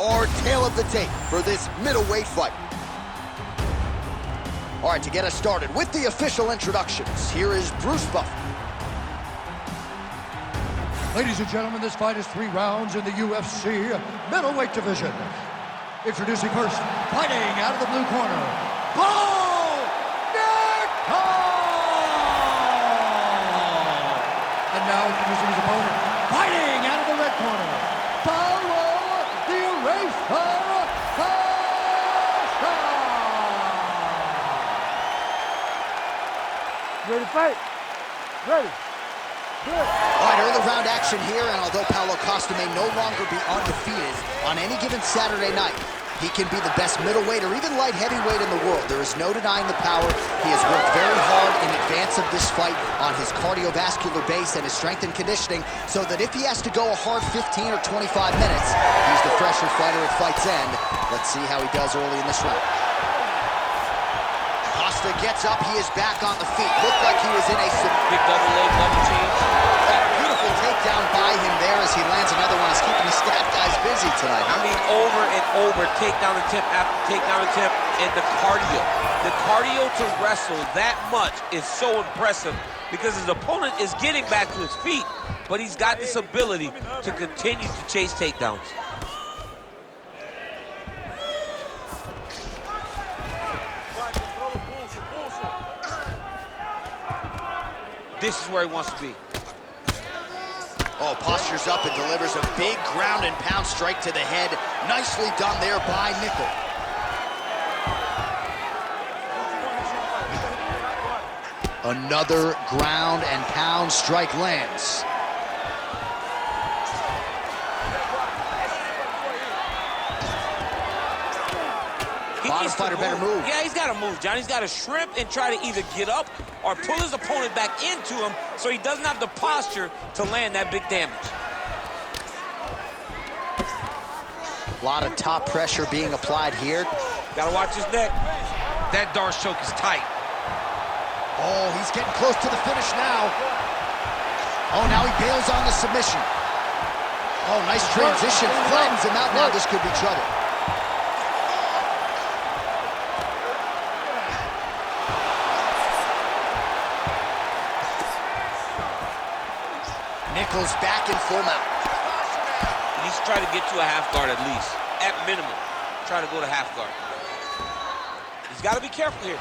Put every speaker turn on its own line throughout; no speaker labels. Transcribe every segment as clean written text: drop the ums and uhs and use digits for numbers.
our tale of the tape for this middleweight fight. All right, to get us started with the official introductions, here is Bruce Buffer.
Ladies and gentlemen, this fight is 3 rounds in the UFC middleweight division. Introducing first, fighting out of the blue corner, Paulo Costa! And now introducing his opponent, fighting out of the red corner, Paulo the Eraser Costa!
Ready to fight? Ready. Good.
All right, early round action here, and although Paulo Costa may no longer be undefeated on any given Saturday night, he can be the best middleweight or even light heavyweight in the world. There is no denying the power. He has worked very hard in advance of this fight on his cardiovascular base and his strength and conditioning, so that if he has to go a hard 15 or 25 minutes, he's the fresher fighter at fight's end. Let's see how he does early in this round. Costa gets up, he is back on the feet. Looked like he was in a
big double leg, double change.
Beautiful takedown by him there as he lands another one. He's keeping the staff guys busy tonight.
I mean, over and over, takedown attempt after takedown attempt, and the cardio. The cardio to wrestle that much is so impressive because his opponent is getting back to his feet, but he's got this ability to continue to chase takedowns. This is where he wants to be.
Oh, postures up and delivers a big ground and pound strike to the head. Nicely done there by Nickal. Another ground and pound strike lands. Bottom fighter better move.
Yeah, he's got to move, John. He's got to shrimp and try to either get up or pull his opponent back into him so he doesn't have the posture to land that big damage.
A lot of top pressure being applied here.
Got to watch his neck. That Darce choke is tight.
Oh, he's getting close to the finish now. Oh, now he bails on the submission. Oh, nice transition. Flattens him out now. This could be trouble. Nickal's back in full mount.
He needs to try to get to a half guard at least. At minimum, try to go to half guard. He's got to be careful here.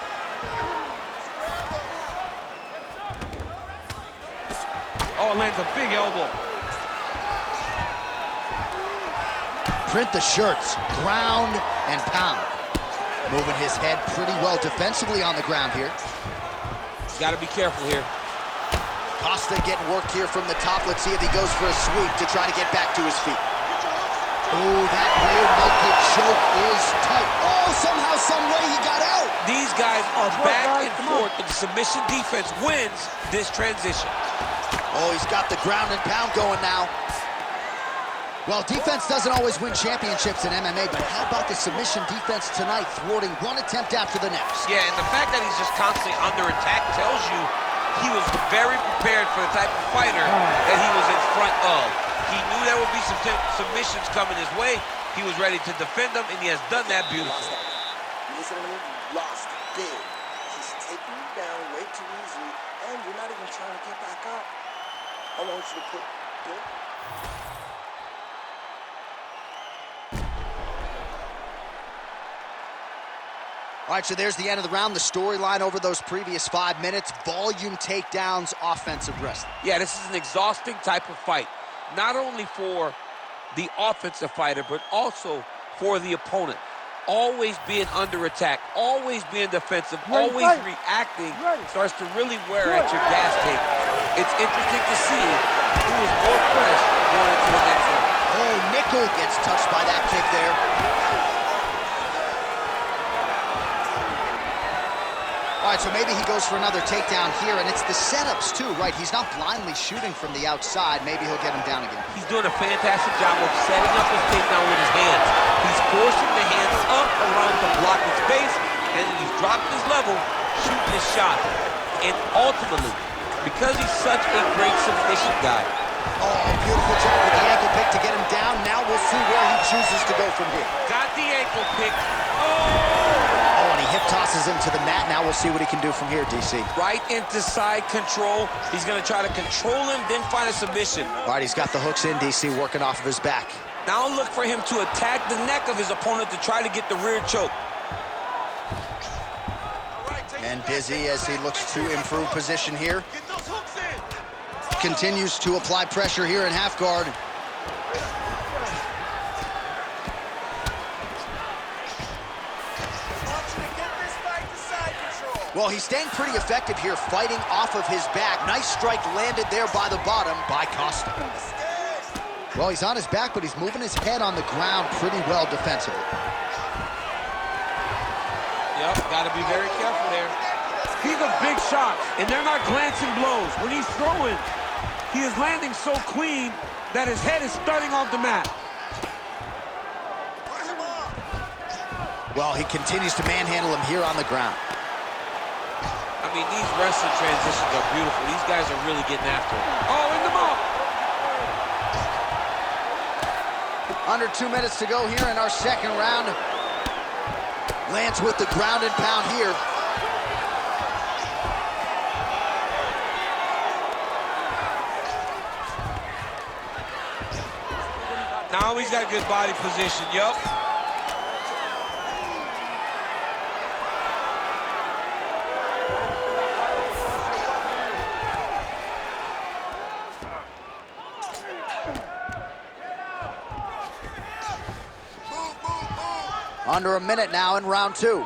Oh, lands a big elbow.
Print the shirts, ground and pound. Moving his head pretty well defensively on the ground here.
Got to be careful here.
Costa getting worked here from the top. Let's see if he goes for a sweep to try to get back to his feet. Oh, that rear naked choke is tight. Oh, somehow, some way he got out.
These guys are back and forth, and the submission defense wins this transition.
Oh, he's got the ground and pound going now. Well, defense doesn't always win championships in MMA, but how about the submission defense tonight, thwarting one attempt after the next?
Yeah, and the fact that he's just constantly under attack tells you he was very prepared for the type of fighter that he was in front of. He knew there would be some submissions coming his way. He was ready to defend them, and he has done that beautifully.
Listen to me, you lost big. He's taking you down way too easy, and you're not even trying to get back up. I want you to put good.
All right, so there's the end of the round. The storyline over those previous 5 minutes, volume takedowns, offensive wrestling.
Yeah, this is an exhausting type of fight, not only for the offensive fighter, but also for the opponent. Always being under attack, always being defensive, always reacting starts to really wear at your gas tank. It's interesting to see who is more fresh going into the next round.
Oh, Nickal gets touched by that kick there. All right, so maybe he goes for another takedown here, and it's the setups too, right? He's not blindly shooting from the outside. Maybe he'll get him down again.
He's doing a fantastic job of setting up his takedown with his hands. He's forcing the hands up around to block his base, and then he's dropping his level, shooting his shot. And ultimately, because he's such a great submission guy,
Oh, beautiful job with the ankle pick to get him down. Now we'll see where he chooses to go from here.
Got the ankle pick.
Oh, and he hip tosses him to the mat. Now we'll see what he can do from here, DC.
Right into side control. He's going to try to control him, then find a submission.
All right, he's got the hooks in, DC, working off of his back.
Now look for him to attack the neck of his opponent to try to get the rear choke.
And busy as he looks to improve position here. Continues to apply pressure here in half guard. Well, he's staying pretty effective here, fighting off of his back. Nice strike landed there by the bottom by Costa. Well, he's on his back, but he's moving his head on the ground pretty well defensively.
Yep, got to be very careful there.
He's a big shot, and they're not glancing blows. When he's throwing, he is landing so clean that his head is starting off the mat.
Well, he continues to manhandle him here on the ground.
I mean, these wrestling transitions are beautiful. These guys are really getting after it.
Oh, in the mouth.
Under 2 minutes to go here in our second round. Lands with the ground and pound here.
Now he's got good body position, yup.
Under a minute now in round two.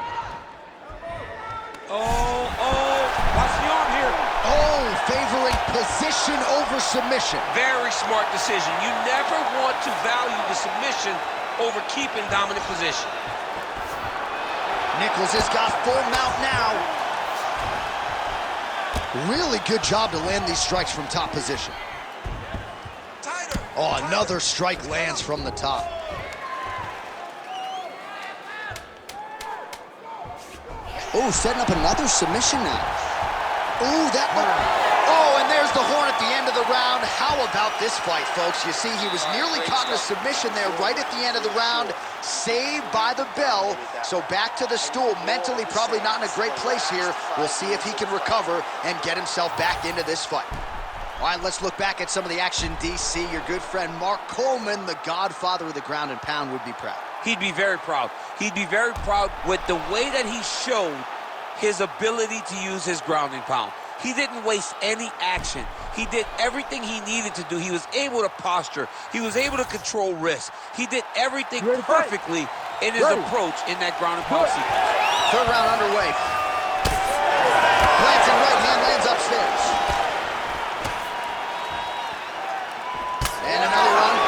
Watch the arm here.
Oh, favoring position over submission.
Very smart decision. You never want to value the submission over keeping dominant position.
Nichols has got full mount now. Really good job to land these strikes from top position. Oh, another strike lands from the top. Oh, setting up another submission now. Oh, that one. Oh, and there's the horn at the end of the round. How about this fight, folks? You see, he was nearly caught in a submission there right at the end of the round. Saved by the bell. So back to the stool. Mentally probably not in a great place here. We'll see if he can recover and get himself back into this fight. All right, let's look back at some of the action, DC. Your good friend Mark Coleman, the godfather of the ground and pound, would be proud.
He'd be very proud. He'd be very proud with the way that he showed his ability to use his ground and pound. He didn't waste any action. He did everything he needed to do. He was able to posture. He was able to control risk. He did everything perfectly in his approach in that ground and pound sequence.
Third round underway. Glancing right hand lands upstairs. And another one.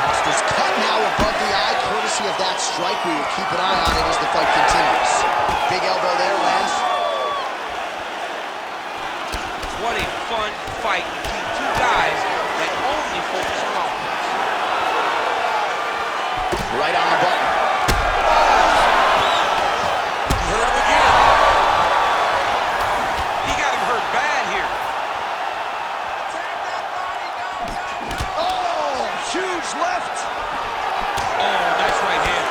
Costa's cut now above the eye, courtesy of that strike. We will keep an eye on it as the fight continues. Big elbow there, lands.
What a fun fight between two guys that only focus on offense.
Right on the button.
Hurt him again. He got him hurt bad here.
Oh, huge left.
Oh, nice right hand.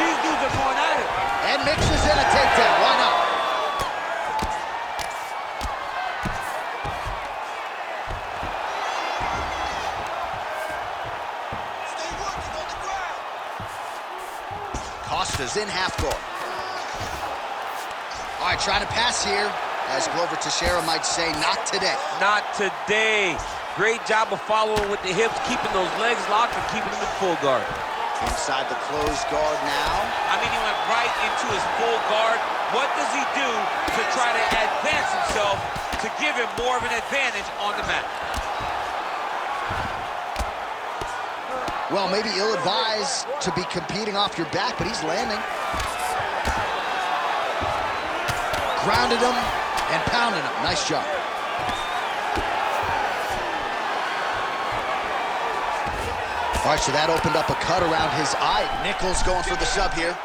These dudes are going at it.
And mixes in a takedown. Why not? Costa's in half guard. All right, trying to pass here. As Glover Teixeira might say, not today.
Not today. Great job of following with the hips, keeping those legs locked and keeping them in full guard.
Inside the closed guard now.
I mean, he went right into his full guard. What does he do to try to advance himself to give him more of an advantage on the mat?
Well, maybe ill-advised to be competing off your back, but he's landing. Grounded him and pounded him. Nice job. All right, so that opened up a cut around his eye. Nichols going for the sub here.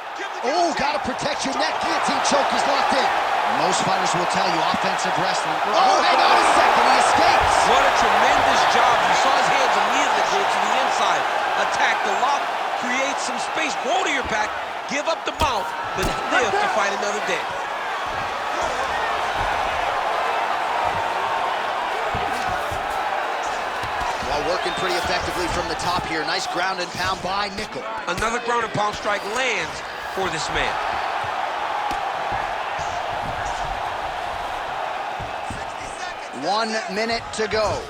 Oh, got to protect your neck. Guillotine choke is locked in. Most fighters will tell you offensive wrestling. Oh, hang on a second, he escapes.
What a tremendous job. You saw his hands immediately go to the inside. Attack the lock, create some space, go to your back, give up the mouth, then live to fight another day.
While working pretty effectively from the top here. Nice ground and pound by Nickal.
Another ground and pound strike lands for this man.
1 minute to go.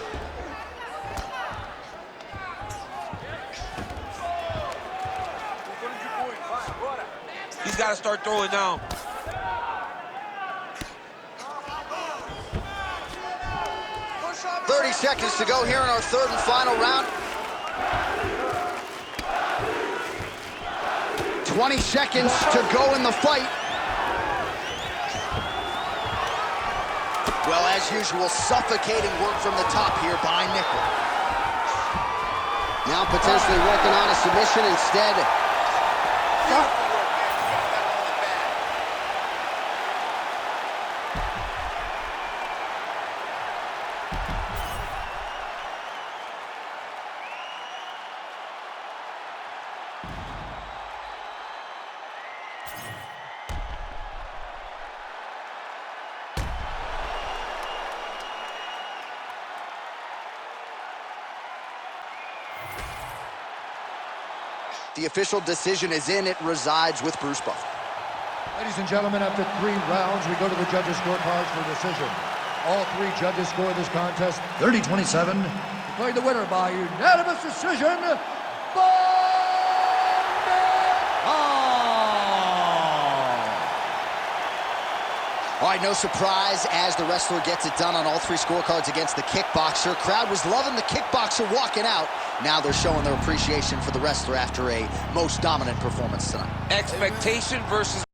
He's got to start throwing down.
"30 seconds to go here in our third and final round. 20 seconds to go in the fight. Well, as usual, suffocating work from the top here by Nickal. Now potentially working on a submission instead. The official decision is in. It resides with Bruce Buffer.
Ladies and gentlemen, after 3 rounds, we go to the judges' scorecards for decision. All 3 judges score this contest 30-27. Declared the winner by unanimous decision by
All right, no surprise as the wrestler gets it done on all 3 scorecards against the kickboxer. Crowd was loving the kickboxer walking out. Now they're showing their appreciation for the wrestler after a most dominant performance tonight.
Expectation versus